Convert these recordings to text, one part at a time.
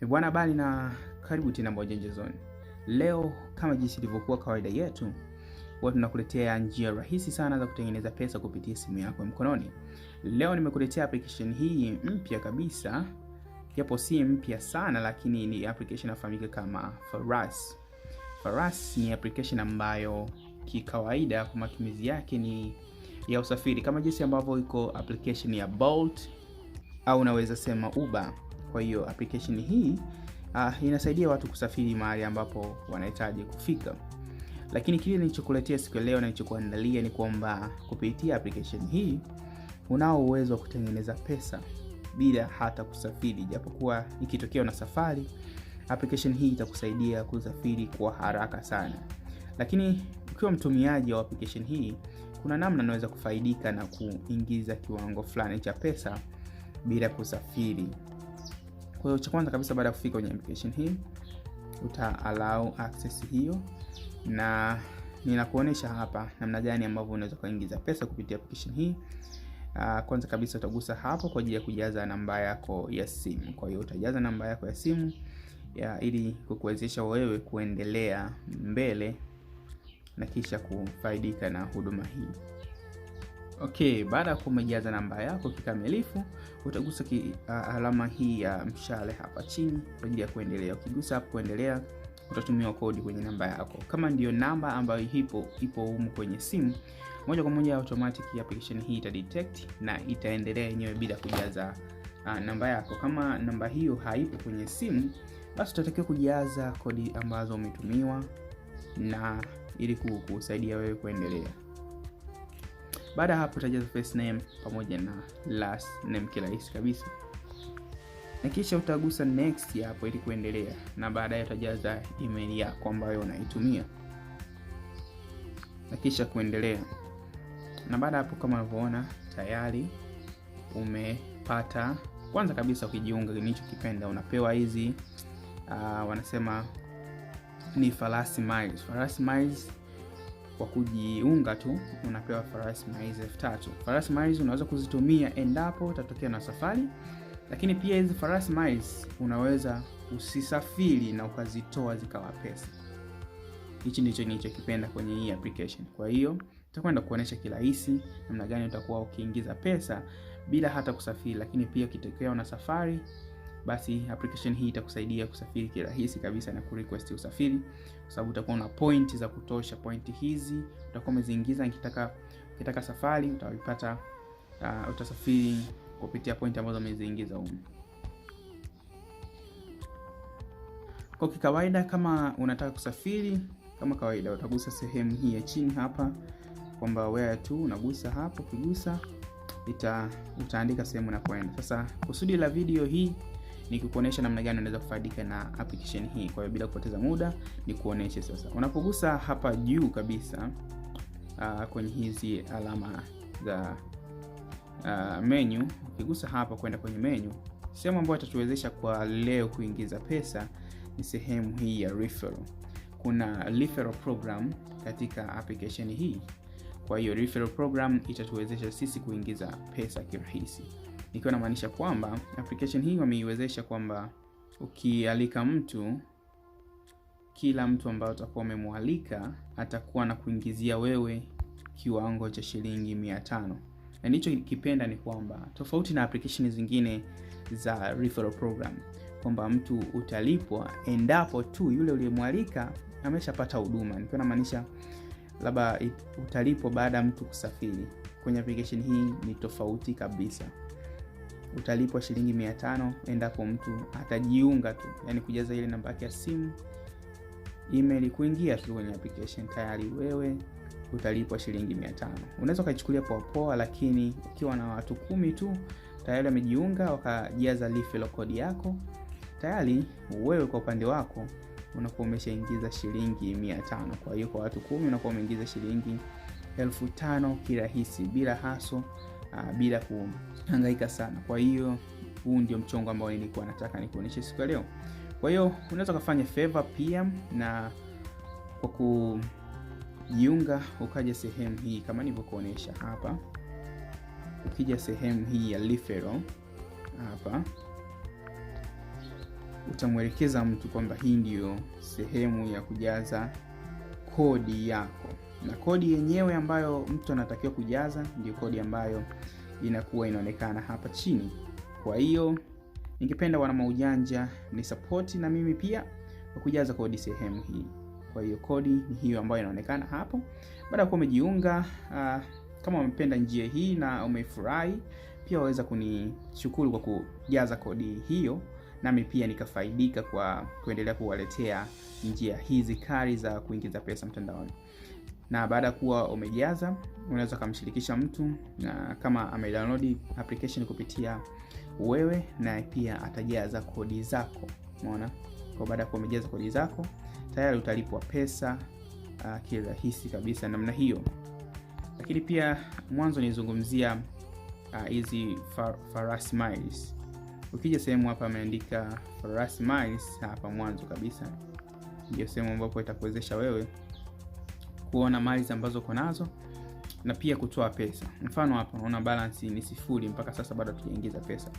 Bwana bali na karibu tena Mbonjenje Zone. Leo kama jinsi ilivyokuwa kawaida yetu, huwa tunakuletea njia rahisi sana za kutengeneza pesa kupitia simu yako mkononi. Leo nimekuletea application hii mpya kabisa, japo si mpya sana, lakini ni application inafahamika kama Faras. Faras ni application ambayo kikawaida kwa matumizi yake ni ya usafiri, kama jinsi ambavyo iko application ya Bolt au unaweza sema Uber. Kwa hiyo application hii inasaidia watu kusafiri mahali ambapo wanahitaji kufika. Lakini kile nilichokuletea siku leo na nilichokuandalia ni kwamba kupitia application hii unao uwezo wa kutengeneza pesa bila hata kusafiri. Japokuwa ikitokea una safari, application hii itakusaidia kusafiri kwa haraka sana. Lakini ukiwa mtumiaji wa application hii, kuna namna unaweza kufaidika na kuingiza kiwango fulani cha pesa bila kusafiri. Kwa hiyo cha kwanza kabisa, baada ya kufika kwenye application hii, uta allow access hiyo, na ninakuonesha hapa namna gani ambavyo unaweza kuingiza pesa kupitia application hii. Kwanza kabisa utagusa hapo kwa ajili ya kujaza namba yako ya simu. Kwa hiyo utajaza namba yako ya simu ili kukuwezesha wewe kuendelea mbele na kisha kufaidika na huduma hii. Okay, baada ya kumejaza namba yako kikamilifu, utagusa alama hii ya mshale hapa chini kwa ajili ya kuendelea. Ukigusa hapo kuendelea, utatumia kodi kwenye namba yako. Kama ndio namba ambayo ipo humu kwenye simu, moja kwa moja automatic application hii ita detect na itaendelea yenyewe bila kujaza namba yako. Kama namba hiyo haipo kwenye simu, basi utatakiwa kujaza kodi ambazo umetumiwa na ili kusaidia wewe kuendelea. Baada hapo utajaza first name pamoja na last name kirahisi kabisa. Na kisha utagusa next hapo ili kuendelea, na baadaye utajaza email yako ambayo unaitumia. Na kisha kuendelea. Na baada hapo kama unavyoona tayari umepata. Kwanza kabisa ukijiunga nilichokipenda, unapewa hizi wanasema ni FARASI miles. FARASI miles kwa kujiunga tu unapewa FARASI miles 3000. FARASI miles unaweza kuzitumia endapo utatokea na safari, lakini pia hizi FARASI miles unaweza usisafiri na ukazitoa zikawa pesa. Hichi ndicho nilichokipenda kwenye hii application. Kwa hiyo tutakwenda kuonesha kirahisi namna gani utakuwa ukiingiza pesa bila hata kusafiri. Lakini pia ukitokea una safari, basi application hii itakusaidia kusafiri kirahisi kabisa na kurequest usafiri, kwa sababu utakuwa una point za kutosha. Point hizi utakuwa umeziingiza, ukitaka safari utaipata, utasafiri kupitia point ambazo umeziingiza huko. Kwa kawaida kama unataka kusafiri kama kawaida, utagusa sehemu hii ya chini hapa kwamba where to, unagusa hapo. Ukigusa utaandika sehemu unakwenda. Sasa kusudi la video hii ni kukuonesha namna gani unaweza kufaidika na application hii. Kwa hiyo bila kupoteza muda ni kuonesha sasa. Unapogusa hapa juu kabisa kwenye hizi alama za menu, ukigusa hapa kwenda kwenye menu, sehemu ambayo itatuwezesha kwa leo kuingiza pesa ni sehemu hii ya referral. Kuna referral program katika application hii. Kwa hiyo referral program itatuwezesha sisi kuingiza pesa kirahisi. Nikiwa namaanisha kwamba application hii wameiwezesha kwamba ukialika mtu, kila mtu ambaye utakuwa umemwalika atakuwa na kuingizia wewe kiwango cha shilingi 500. Na nicho kipenda ni kwamba tofauti na application zingine za referral program, kwamba mtu utalipwa endapo tu yule uliyemwalika ameshapata huduma. Nikiwa namaanisha labda utalipwa baada ya mtu kusafiri. Kwenye application hii ni tofauti kabisa. Utalipwa shilingi 500 endapo mtu atajiunga tu, yani kujaza ile namba yake ya simu, email, kuingia tu kwenye application, tayari wewe utalipwa shilingi 500. Unaweza kuchukulia poa, lakini ukiwa na watu 10 tu tayari wamejiunga wakajaza referral code yako, tayari wewe kwa upande wako unakuwa umeshaingiza shilingi 500. Kwa hiyo kwa watu 10 unakuwa umeingiza shilingi 1500 kirahisi, bila haso, bila kuhangaika sana. Kwa hiyo huu ndio mchongo ambao nilikuwa nataka nikuoneshe siku leo. Kwa hiyo unaweza kufanya favor pia, na kwa kujiunga ukaja sehemu hii kama nilivyokuonesha hapa. Ukija sehemu hii ya referral hapa, utamwelekeza mtu kwamba hii ndio sehemu ya kujaza kodi yako, na kodi yenyewe ambayo mtu anatakiwa kujaza ndio kodi ambayo inakuwa inaonekana hapa chini. Kwa hiyo ningependa wana maujanja ni support na mimi pia kwa kujaza kodi sehemu hii. Kwa hiyo kodi ni hiyo ambayo inaonekana hapo. Baada ya kuwa umejiunga, kama umependa njia hii na umefurahi, pia waweza kunishukuru kwa kujaza kodi hiyo, nami pia nikafaidika kwa kuendelea kuwaletea njia hizi kali za kuingiza pesa mtandaoni. Na baada ya kuwa umejaza, unaweza kumshirikisha mtu, na kama amedownload application kupitia wewe, na pia atajaza kodi zako. Umeona? Kwa baada ya kuwa umejaza kodi zako, tayari utalipwa pesa kirahisi kabisa namna hiyo. Lakini pia mwanzo nilizungumzia hizi FARASI miles. Ukija sehemu hapa ameandika FARASI miles hapa mwanzo kabisa, ndio sehemu ambapo itakuwezesha wewe kuona miles ambazo uko nazo na pia kutoa pesa. Mfano hapa unaona balance ni 0 mpaka sasa, bado hatujaingiza pesa.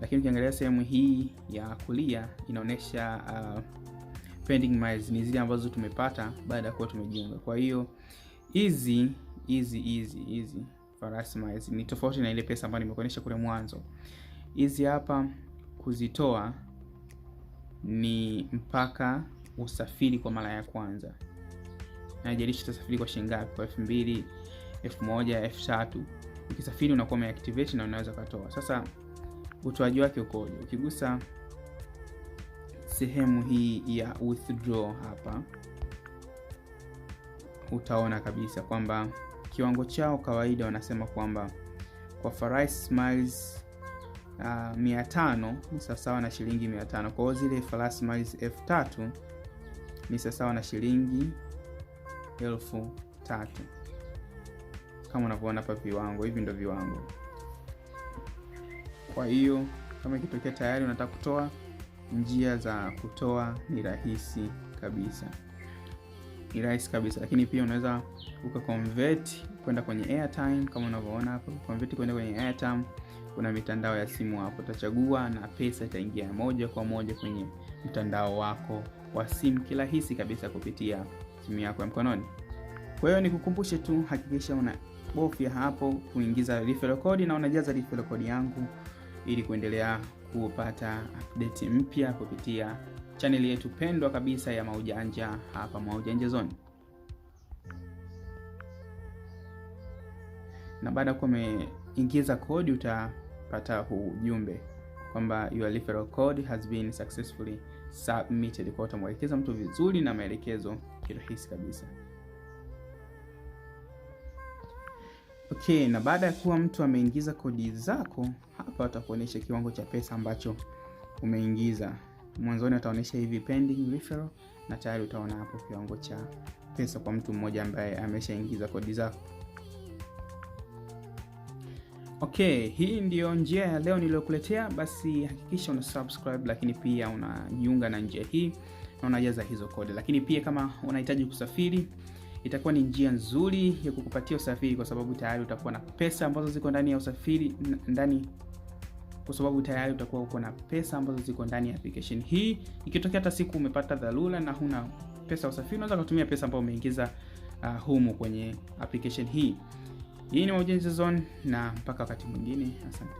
Lakini ukiangalia sehemu hii ya kulia inaonyesha pending miles, ni zile ambazo tumepata baada ya kuwa tumejiunga. Kwa hiyo hizi FARASI miles ni tofauti na ile pesa ambayo nimekuonyesha kule mwanzo. Hizi hapa kuzitoa ni mpaka usafiri kwa mara ya kwanza. Haijalishi utasafiri kwa shilingi ngapi, kwa 2000, 1000, 3000. Ukisafiri unakuwa umeactivate na unaweza kutoa. Sasa utoaji wake ukoje? Ukigusa sehemu hii ya withdraw hapa, utaona kabisa kwamba kiwango chao kawaida wanasema kwamba kwa FARASI miles 500 ni sawa na shilingi 500. Kwa hiyo zile FARASI miles 3000 ni sawa na shilingi 3000. Kama unavyoona hapa viwango, hivi ndio viwango. Kwa hiyo kama ikitokea tayari unataka kutoa, njia za kutoa ni rahisi kabisa. Ni rahisi kabisa, lakini pia unaweza ukaconvert kwenda kwenye airtime kama unavyoona hapo. Convert kwenda kwenye airtime, kuna mitandao ya simu hapo utachagua, na pesa itaingia moja kwa moja kwenye mtandao wako wa simu kirahisi kabisa kupitia simu yako ya mkononi. Kwa hiyo nikukumbushe tu, hakikisha unabofya hapo kuingiza referral code na unajaza referral code yangu ili kuendelea kupata update mpya kupitia channel yetu pendwa kabisa ya maujanja hapa Maujanja Zone. Na baada ya kuwa umeingiza kodi, utapata ujumbe kwamba your referral code has been successfully submitted. Kwa utamwelekeza mtu vizuri na maelekezo kirahisi kabisa. Okay, na baada ya kuwa mtu ameingiza kodi zako, hapa atakuonyesha kiwango cha pesa ambacho umeingiza. Mwanzoni ataonyesha hivi pending referral, na tayari utaona hapo kiwango cha pesa kwa mtu mmoja ambaye ameshaingiza kodi zako. Okay, hii ndio njia ya leo niliyokuletea. Basi hakikisha una subscribe, lakini pia unajiunga na njia hii na unajaza hizo kodi. Lakini pia kama unahitaji kusafiri, itakuwa ni njia nzuri ya kukupatia usafiri, kwa sababu tayari utakuwa na pesa ambazo ziko ndani ya usafiri ndani ya application hii. Ikitokea hata siku umepata dharura na huna pesa ya usafiri, unaweza kutumia pesa ambayo umeingiza humu kwenye application hii. Hii ni Maujanja Zone, na mpaka wakati mwingine, asante.